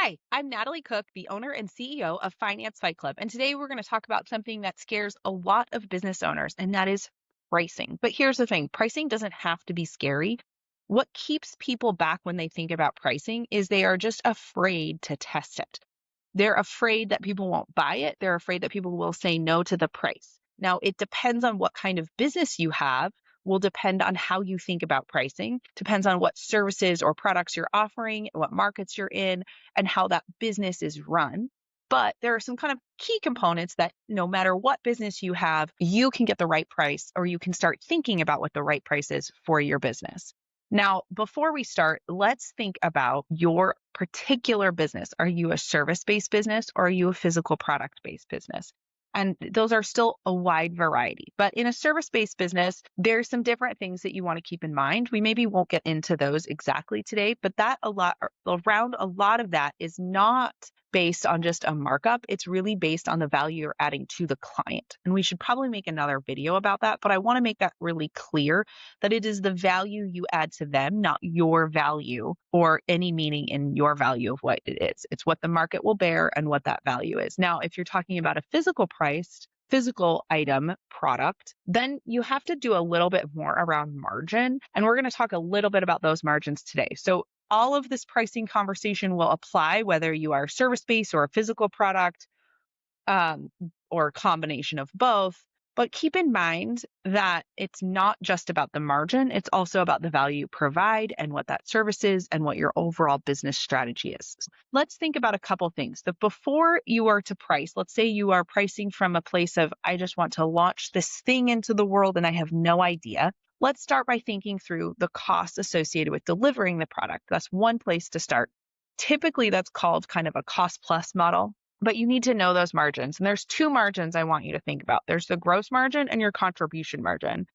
Hi, I'm Natalie Cook, the owner and CEO of Finance Fight Club. And today we're going to talk about something that scares a lot of business owners, and that is pricing. But here's the thing, pricing doesn't have to be scary. What keeps people back when they think about pricing is they are just afraid to test it. They're afraid that people won't buy it. They're afraid that people will say no to the price. Now, it depends on what kind of business you have, will depend on how you think about pricing, depends on what services or products you're offering, what markets you're in, and how that business is run. But there are some kind of key components that no matter what business you have, you can get the right price, or you can start thinking about what the right price is for your business. Now, before we start, let's think about your particular business. Are you a service-based business, or are you a physical product-based business? And those are still a wide variety. But in a service-based business, there's some different things that you want to keep in mind. We maybe won't get into those exactly today, but around a lot of that is not based on just a markup. It's really based on the value you're adding to the client. And we should probably make another video about that, but I want to make that really clear that it is the value you add to them, not your value or any meaning in your value of what it is. It's what the market will bear and what that value is. Now, if you're talking about a physical item product, then you have to do a little bit more around margin. And we're going to talk a little bit about those margins today. So all of this pricing conversation will apply whether you are service-based or a physical product, or a combination of both. But keep in mind that it's not just about the margin, it's also about the value you provide and what that service is and what your overall business strategy is. Let's think about a couple things. That before you are to price, let's say you are pricing from a place of, I just want to launch this thing into the world and I have no idea. Let's start by thinking through the costs associated with delivering the product. That's one place to start. Typically, that's called kind of a cost plus model. But you need to know those margins. And there's two margins I want you to think about. There's the gross margin and your contribution margin.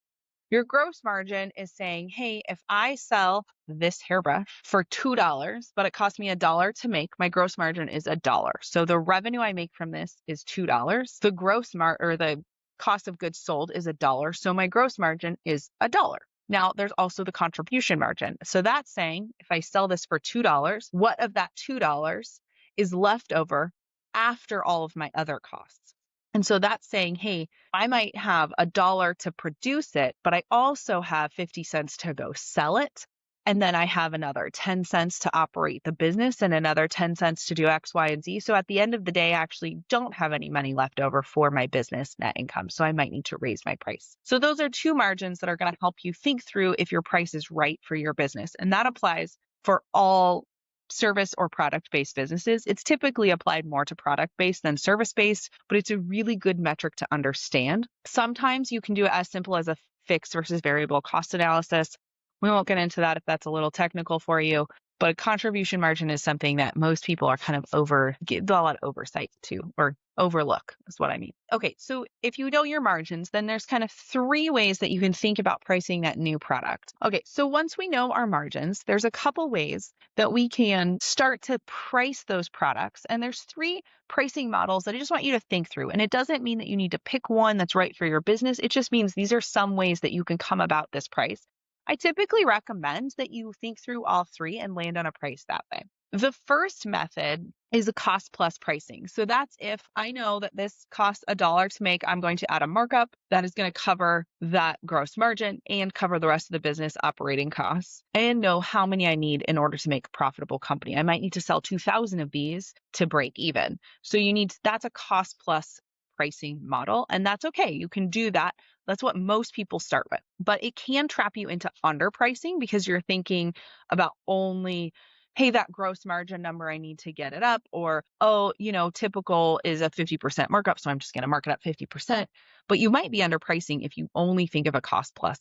Your gross margin is saying, hey, if I sell this hairbrush for $2, but it cost me $1 to make, my gross margin is $1. So the revenue I make from this is $2. The the cost of goods sold is $1. So my gross margin is $1. Now, there's also the contribution margin. So that's saying if I sell this for $2, what of that $2 is left over after all of my other costs? And so that's saying, hey, I might have $1 to produce it, but I also have 50 cents to go sell it. And then I have another 10 cents to operate the business and another 10 cents to do X, Y, and Z. So at the end of the day, I actually don't have any money left over for my business net income. So I might need to raise my price. So those are two margins that are going to help you think through if your price is right for your business. And that applies for all service or product-based businesses. It's typically applied more to product-based than service-based, but it's a really good metric to understand. Sometimes you can do it as simple as a fixed versus variable cost analysis. We won't get into that if that's a little technical for you, but contribution margin is something that most people are kind of give a lot of oversight to, or overlook is what I mean. Okay, so if you know your margins, then there's kind of three ways that you can think about pricing that new product. Okay, so once we know our margins, there's a couple ways that we can start to price those products. And there's three pricing models that I just want you to think through. And it doesn't mean that you need to pick one that's right for your business. It just means these are some ways that you can come about this price. I typically recommend that you think through all three and land on a price that way. The first method is a cost plus pricing. So that's if I know that this costs $1 to make, I'm going to add a markup that is going to cover that gross margin and cover the rest of the business operating costs and know how many I need in order to make a profitable company. I might need to sell 2,000 of these to break even. So that's a cost plus pricing model, and that's okay. You can do that. That's what most people start with, but it can trap you into underpricing because you're thinking about only, hey, that gross margin number, I need to get it up, or, oh, typical is a 50% markup, so I'm just going to mark it up 50%. But you might be underpricing if you only think of a cost plus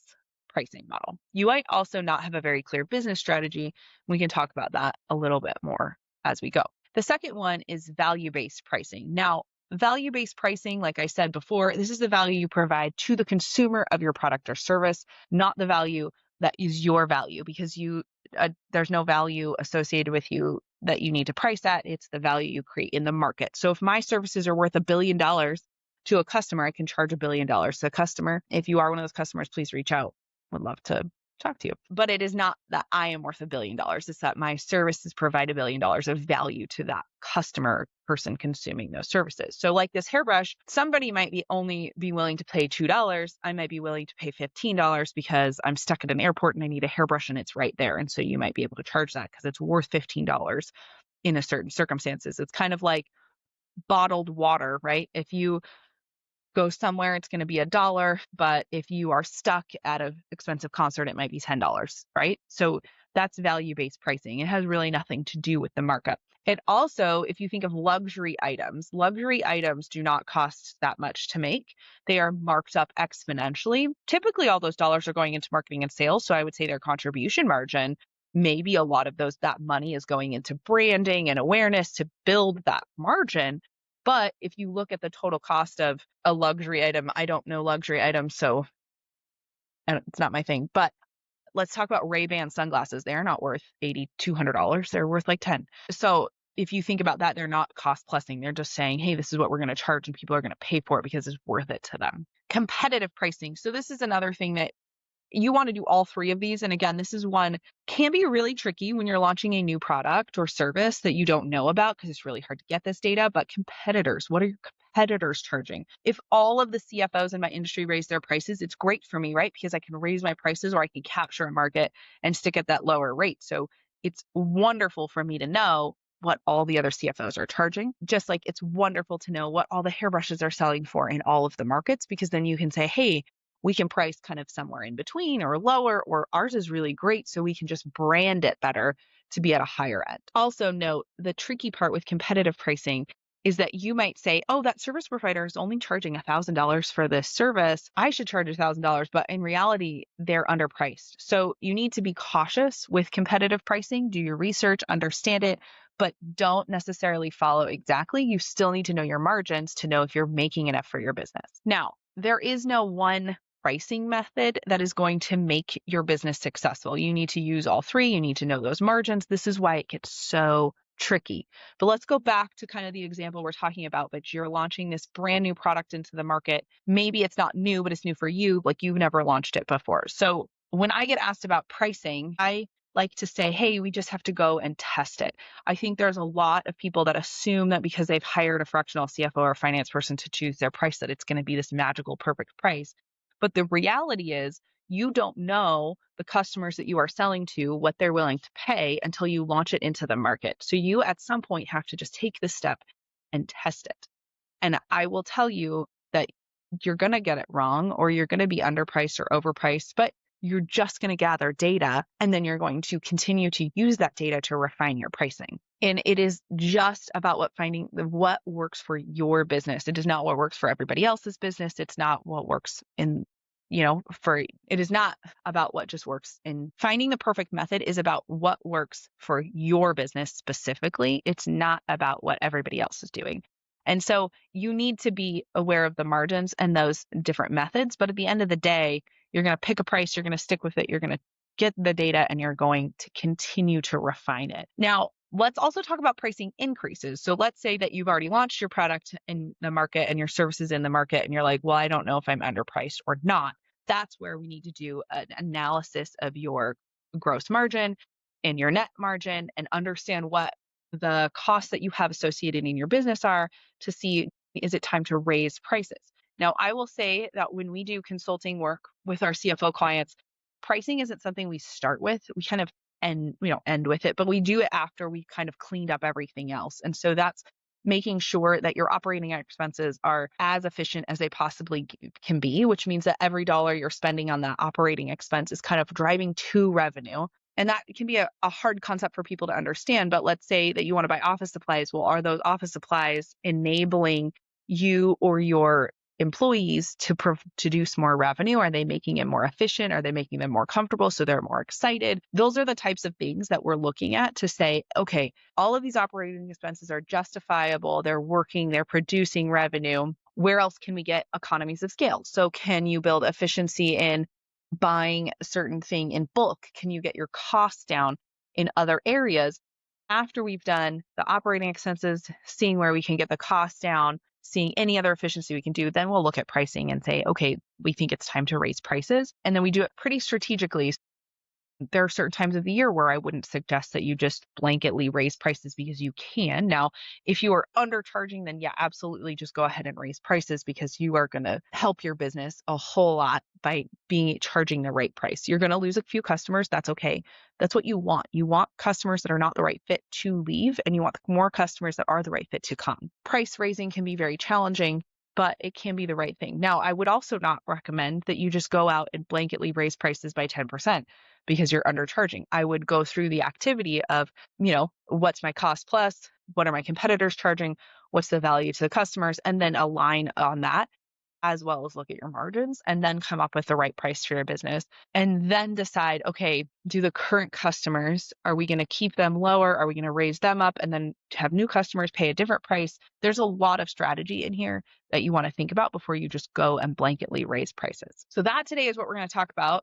pricing model. You might also not have a very clear business strategy. We can talk about that a little bit more as we go. The second one is value-based pricing. Now, value-based pricing, like I said before, this is the value you provide to the consumer of your product or service, not the value that is your value, because there's no value associated with you that you need to price at. It's the value you create in the market. So if my services are worth $1 billion to a customer, I can charge $1 billion to a customer. If you are one of those customers, please reach out. Would love to talk to you. But it is not that I am worth $1 billion. It's that my services provide $1 billion of value to that customer person consuming those services. So like this hairbrush, somebody might only be willing to pay $2. I might be willing to pay $15 because I'm stuck at an airport and I need a hairbrush and it's right there. And so you might be able to charge that because it's worth $15 in a certain circumstances. It's kind of like bottled water, right? If you go somewhere, it's going to be $1, but if you are stuck at an expensive concert, it might be $10, right? So that's value-based pricing. It has really nothing to do with the markup. It also, if you think of luxury items do not cost that much to make. They are marked up exponentially. Typically, all those dollars are going into marketing and sales. So I would say their contribution margin, maybe a lot of that money is going into branding and awareness to build that margin. But if you look at the total cost of a luxury item, I don't know luxury items, so it's not my thing. But let's talk about Ray-Ban sunglasses. They're not worth $80, $200. They're worth like $10. So if you think about that, they're not cost plusing. They're just saying, hey, this is what we're going to charge and people are going to pay for it because it's worth it to them. Competitive pricing. So this is another thing that you want to do all three of these. And again, this is one can be really tricky when you're launching a new product or service that you don't know about because it's really hard to get this data. But competitors, what are your competitors charging? If all of the CFOs in my industry raise their prices, it's great for me, right? Because I can raise my prices or I can capture a market and stick at that lower rate. So it's wonderful for me to know what all the other CFOs are charging, just like it's wonderful to know what all the hairbrushes are selling for in all of the markets, because then you can say, hey, we can price kind of somewhere in between or lower, or ours is really great, so we can just brand it better to be at a higher end. Also note, the tricky part with competitive pricing is that you might say, oh, that service provider is only charging $1,000 for this service. I should charge $1,000, but in reality, they're underpriced. So you need to be cautious with competitive pricing, do your research, understand it, but don't necessarily follow exactly. You still need to know your margins to know if you're making enough for your business. Now, there is no one pricing method that is going to make your business successful. You need to use all three. You need to know those margins. This is why it gets so tricky. But let's go back to kind of the example we're talking about, but you're launching this brand new product into the market. Maybe it's not new, but it's new for you, like you've never launched it before. So when I get asked about pricing, I like to say, hey, we just have to go and test it. I think there's a lot of people that assume that because they've hired a fractional CFO or finance person to choose their price, that it's going to be this magical, perfect price. But the reality is you don't know the customers that you are selling to, what they're willing to pay until you launch it into the market. So you at some point have to just take this step and test it. And I will tell you that you're going to get it wrong, or you're going to be underpriced or overpriced, but you're just going to gather data and then you're going to continue to use that data to refine your pricing. And it is just about finding what works for your business. It is not what works for everybody else's business. It's not what works it is not about what just works. And finding the perfect method is about what works for your business specifically. It's not about what everybody else is doing. And so you need to be aware of the margins and those different methods. But at the end of the day, you're going to pick a price, you're going to stick with it, you're going to get the data, and you're going to continue to refine it. Now, let's also talk about pricing increases. So let's say that you've already launched your product in the market and your services in the market, and you're like, well, I don't know if I'm underpriced or not. That's where we need to do an analysis of your gross margin and your net margin and understand what the costs that you have associated in your business are to see, is it time to raise prices? Now, I will say that when we do consulting work with our CFO clients, pricing isn't something we start with. We kind of end with it, but we do it after we kind of cleaned up everything else. And so that's making sure that your operating expenses are as efficient as they possibly can be, which means that every dollar you're spending on that operating expense is kind of driving to revenue. And that can be a hard concept for people to understand. But let's say that you want to buy office supplies. Well, are those office supplies enabling you or your employees to produce more revenue? Are they making it more efficient? Are they making them more comfortable so they're more excited? Those are the types of things that we're looking at to say, okay, all of these operating expenses are justifiable. They're working, they're producing revenue. Where else can we get economies of scale? So can you build efficiency in buying a certain thing in bulk? Can you get your costs down in other areas? After we've done the operating expenses, seeing where we can get the costs down, seeing any other efficiency we can do, then we'll look at pricing and say, okay, we think it's time to raise prices. And then we do it pretty strategically. There are certain times of the year where I wouldn't suggest that you just blanketly raise prices because you can. Now, if you are undercharging, then yeah, absolutely just go ahead and raise prices because you are going to help your business a whole lot by charging the right price. You're going to lose a few customers. That's okay. That's what you want. You want customers that are not the right fit to leave, and you want more customers that are the right fit to come. Price raising can be very challenging, but it can be the right thing. Now, I would also not recommend that you just go out and blanketly raise prices by 10% because you're undercharging. I would go through the activity of, what's my cost plus? What are my competitors charging? What's the value to the customers? And then align on that, as well as look at your margins and then come up with the right price for your business. And then decide, okay, do the current customers, are we going to keep them lower? Are we going to raise them up and then have new customers pay a different price? There's a lot of strategy in here that you want to think about before you just go and blanketly raise prices. So that today is what we're going to talk about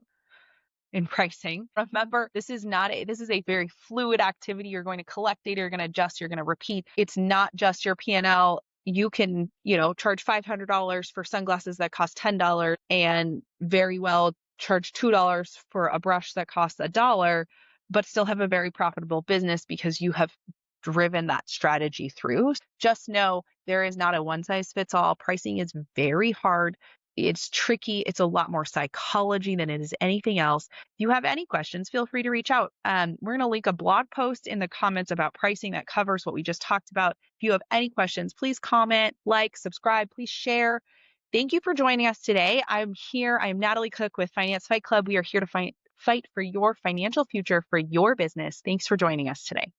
in pricing. Remember, this is a very fluid activity. You're going to collect data, you're going to adjust, you're going to repeat. It's not just your P&L. You can, charge $500 for sunglasses that cost $10 and very well charge $2 for a brush that costs $1, but still have a very profitable business because you have driven that strategy through. Just know there is not a one size fits all. Pricing is very hard. It's tricky. It's a lot more psychology than it is anything else. If you have any questions, feel free to reach out. We're going to link a blog post in the comments about pricing that covers what we just talked about. If you have any questions, please comment, like, subscribe, please share. Thank you for joining us today. I'm here. I'm Natalie Cook with Finance Fight Club. We are here to fight for your financial future for your business. Thanks for joining us today.